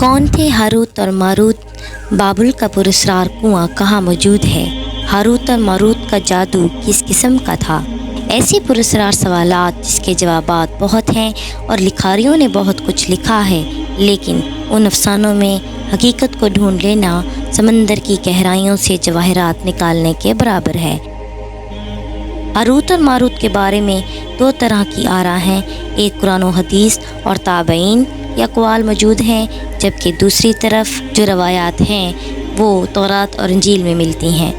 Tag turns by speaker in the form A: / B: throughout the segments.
A: کون تھے ہاروت اور ماروت؟ بابل کا پراسرار کنواں کہاں موجود ہے؟ ہاروت اور ماروت کا جادو کس قسم کا تھا؟ ایسی پراسرار سوالات جس کے جوابات بہت ہیں اور لکھاریوں نے بہت کچھ لکھا ہے، لیکن ان افسانوں میں حقیقت کو ڈھونڈ لینا سمندر کی گہرائیوں سے جواہرات نکالنے کے برابر ہے۔ ہاروت اور ماروت کے بارے میں دو طرح کی آراء ہیں، ایک قرآن و حدیث اور تابعین یا اقوال موجود ہیں، جبکہ دوسری طرف جو روایات ہیں وہ تورات اور انجیل میں ملتی ہیں۔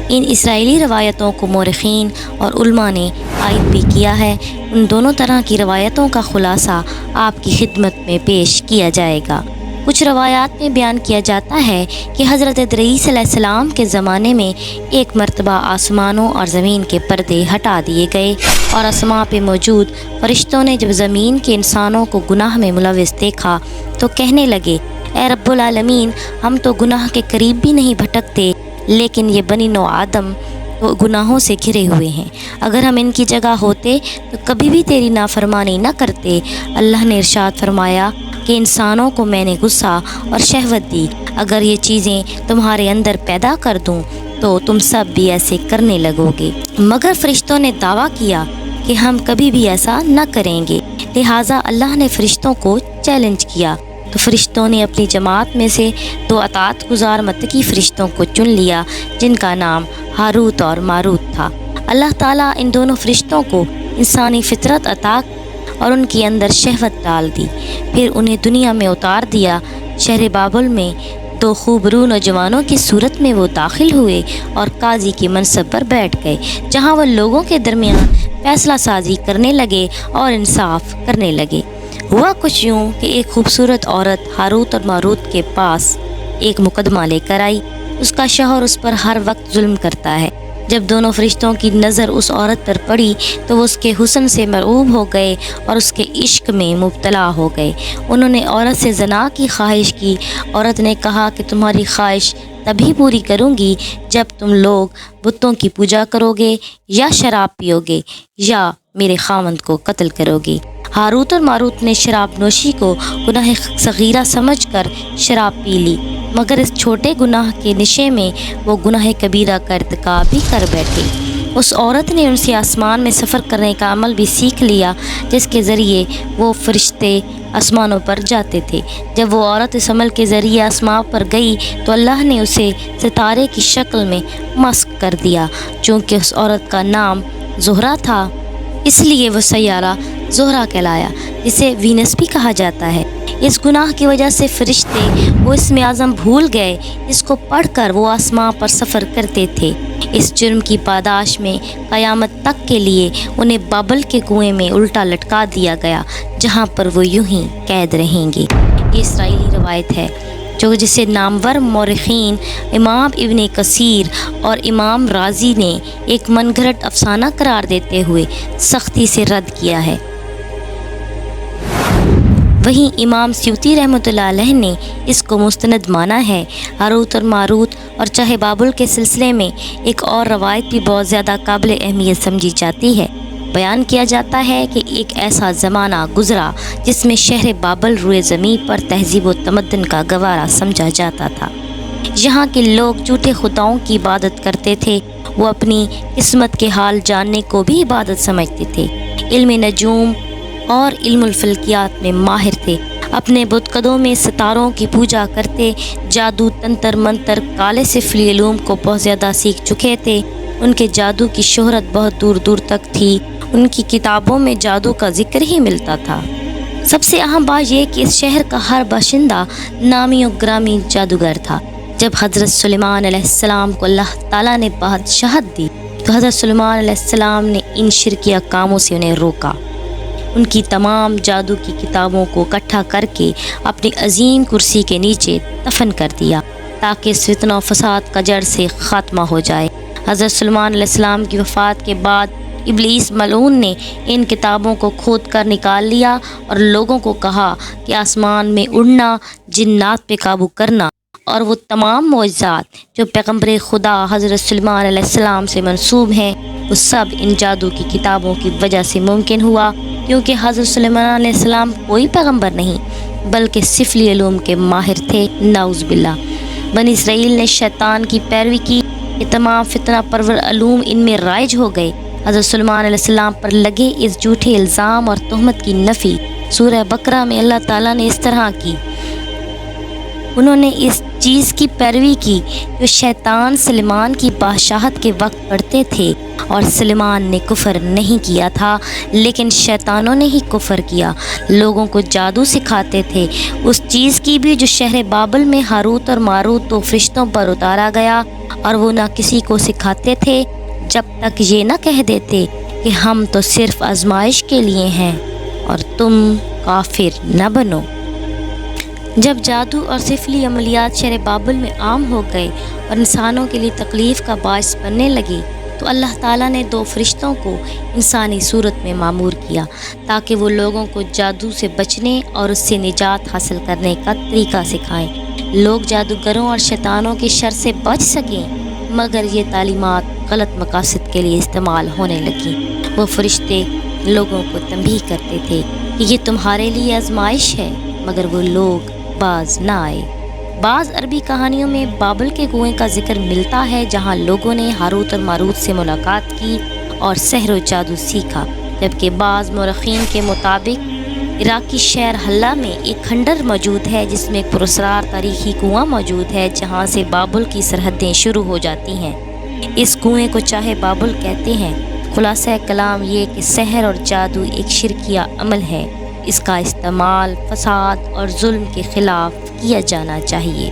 A: ان اسرائیلی روایتوں کو مورخین اور علماء نے تائید بھی کیا ہے۔ ان دونوں طرح کی روایتوں کا خلاصہ آپ کی خدمت میں پیش کیا جائے گا۔ کچھ روایات میں بیان کیا جاتا ہے کہ حضرت ادریس علیہ السلام کے زمانے میں ایک مرتبہ آسمانوں اور زمین کے پردے ہٹا دیے گئے اور آسماں پہ موجود فرشتوں نے جب زمین کے انسانوں کو گناہ میں ملوث دیکھا تو کہنے لگے، اے رب العالمین، ہم تو گناہ کے قریب بھی نہیں بھٹکتے، لیکن یہ بنی نوع آدم تو گناہوں سے گھرے ہوئے ہیں۔ اگر ہم ان کی جگہ ہوتے تو کبھی بھی تیری نافرمانی نہ کرتے۔ اللہ نے ارشاد فرمایا کہ انسانوں کو میں نے غصہ اور شہوت دی، اگر یہ چیزیں تمہارے اندر پیدا کر دوں تو تم سب بھی ایسے کرنے لگو گے۔ مگر فرشتوں نے دعویٰ کیا کہ ہم کبھی بھی ایسا نہ کریں گے، لہٰذا اللہ نے فرشتوں کو چیلنج کیا تو فرشتوں نے اپنی جماعت میں سے دو اطاعت گزار متقی فرشتوں کو چن لیا جن کا نام ہاروت اور ماروت تھا۔ اللہ تعالیٰ ان دونوں فرشتوں کو انسانی فطرت عطا اور ان کے اندر شہوت ڈال دی، پھر انہیں دنیا میں اتار دیا۔ شہر بابل میں دو خوبرو نوجوانوں کی صورت میں وہ داخل ہوئے اور قاضی کے منصب پر بیٹھ گئے، جہاں وہ لوگوں کے درمیان فیصلہ سازی کرنے لگے اور انصاف کرنے لگے۔ ہوا کچھ یوں کہ ایک خوبصورت عورت ہاروت اور ماروت کے پاس ایک مقدمہ لے کر آئی۔ اس کا شوہر اس پر ہر وقت ظلم کرتا ہے۔ جب دونوں فرشتوں کی نظر اس عورت پر پڑی تو وہ اس کے حسن سے مرعوب ہو گئے اور اس کے عشق میں مبتلا ہو گئے۔ انہوں نے عورت سے زنا کی خواہش کی۔ عورت نے کہا کہ تمہاری خواہش تبھی پوری کروں گی جب تم لوگ بتوں کی پوجا کرو گے یا شراب پیو گے یا میرے خاوند کو قتل کرو گے۔ ہاروت اور ماروت نے شراب نوشی کو گناہ صغیرہ سمجھ کر شراب پی لی، مگر اس چھوٹے گناہ کے نشے میں وہ گناہ کبیرہ کا ارتکاب بھی کر بیٹھے۔ اس عورت نے ان سے آسمان میں سفر کرنے کا عمل بھی سیکھ لیا جس کے ذریعے وہ فرشتے آسمانوں پر جاتے تھے۔ جب وہ عورت اس عمل کے ذریعے آسمان پر گئی تو اللہ نے اسے ستارے کی شکل میں مسخ کر دیا۔ چونکہ اس عورت کا نام زہرہ تھا اس لیے وہ سیارہ زہرہ کہلایا، جسے وینس بھی کہا جاتا ہے۔ اس گناہ کی وجہ سے فرشتے وہ اسم اعظم بھول گئے جس کو پڑھ کر وہ آسمان پر سفر کرتے تھے۔ اس جرم کی پاداش میں قیامت تک کے لیے انہیں بابل کے کنویں میں الٹا لٹکا دیا گیا، جہاں پر وہ یوں ہی قید رہیں گے۔ یہ اسرائیلی روایت ہے جسے نامور مورخین امام ابن کثیر اور امام رازی نے ایک من گھڑت افسانہ قرار دیتے ہوئے سختی سے رد کیا ہے۔ وہیں امام سیوطی رحمۃ اللہ علیہ نے اس کو مستند مانا ہے۔ ہاروت اور ماروت اور چاہے بابل کے سلسلے میں ایک اور روایت بھی بہت زیادہ قابل اہمیت سمجھی جاتی ہے۔ بیان کیا جاتا ہے کہ ایک ایسا زمانہ گزرا جس میں شہر بابل روئے زمین پر تہذیب و تمدن کا گوارا سمجھا جاتا تھا۔ یہاں کے لوگ جھوٹے خداؤں کی عبادت کرتے تھے، وہ اپنی قسمت کے حال جاننے کو بھی عبادت سمجھتے تھے، علم نجوم اور علم الفلکیات میں ماہر تھے، اپنے بت قدوں میں ستاروں کی پوجا کرتے، جادو تنتر منتر کالے سفلی علوم کو بہت زیادہ سیکھ چکے تھے۔ ان کے جادو کی شہرت بہت دور دور تک تھی، ان کی کتابوں میں جادو کا ذکر ہی ملتا تھا۔ سب سے اہم بات یہ کہ اس شہر کا ہر باشندہ نامی و گرامی جادوگر تھا۔ جب حضرت سلیمان علیہ السلام کو اللہ تعالیٰ نے بادشاہت دی تو حضرت سلیمان علیہ السلام نے ان شرکیہ کاموں سے انہیں روکا۔ ان کی تمام جادو کی کتابوں کو اکٹھا کر کے اپنی عظیم کرسی کے نیچے دفن کر دیا تاکہ اس فتنہ و فساد کا جڑ سے خاتمہ ہو جائے۔ حضرت سلیمان علیہ السلام کی وفات کے بعد ابلیس ملعون نے ان کتابوں کو کھود کر نکال لیا اور لوگوں کو کہا کہ آسمان میں اڑنا، جنات پہ قابو کرنا اور وہ تمام معجزات جو پیغمبر خدا حضرت سلیمان علیہ السلام سے منسوب ہیں وہ سب ان جادو کی کتابوں کی وجہ سے ممکن ہوا، کیونکہ حضرت سلیمان علیہ السلام کوئی پیغمبر نہیں بلکہ سفلی علوم کے ماہر تھے، نعوذ باللہ۔ بنی اسرائیل نے شیطان کی پیروی کی، یہ تمام فتنہ پرور علوم ان میں رائج ہو گئے۔ حضرت سلیمان علیہ السلام پر لگے اس جھوٹے الزام اور تہمت کی نفی سورہ بقرہ میں اللہ تعالیٰ نے اس طرح کی: انہوں نے اس چیز کی پیروی کی جو شیطان سلیمان کی بادشاہت کے وقت پڑھتے تھے، اور سلیمان نے کفر نہیں کیا تھا لیکن شیطانوں نے ہی کفر کیا۔ لوگوں کو جادو سکھاتے تھے، اس چیز کی بھی جو شہر بابل میں ہاروت اور ماروت دو فرشتوں پر اتارا گیا، اور وہ نہ کسی کو سکھاتے تھے جب تک یہ نہ کہہ دیتے کہ ہم تو صرف آزمائش کے لیے ہیں اور تم کافر نہ بنو۔ جب جادو اور سفلی عملیات شہر بابل میں عام ہو گئے اور انسانوں کے لیے تکلیف کا باعث بننے لگے، تو اللہ تعالیٰ نے دو فرشتوں کو انسانی صورت میں معمور کیا تاکہ وہ لوگوں کو جادو سے بچنے اور اس سے نجات حاصل کرنے کا طریقہ سکھائیں۔ لوگ جادوگروں اور شیطانوں کے شر سے بچ سکیں، مگر یہ تعلیمات غلط مقاصد کے لیے استعمال ہونے لگیں۔ وہ فرشتے لوگوں کو تنبیہ کرتے تھے کہ یہ تمہارے لیے آزمائش ہے، مگر وہ لوگ باز نہ آئے۔ بعض عربی کہانیوں میں بابل کے کنویں کا ذکر ملتا ہے جہاں لوگوں نے ہاروت اور ماروت سے ملاقات کی اور سحر و جادو سیکھا، جبکہ بعض مورخین کے مطابق عراقی شہر حلہ میں ایک کھنڈر موجود ہے جس میں ایک پراسرار تاریخی کنواں موجود ہے جہاں سے بابل کی سرحدیں شروع ہو جاتی ہیں۔ اس کنویں کو چاہے بابل کہتے ہیں۔ خلاصہ کلام یہ کہ سحر اور جادو ایک شرکیہ عمل ہے، اس کا استعمال فساد اور ظلم کے خلاف کیا جانا چاہیے۔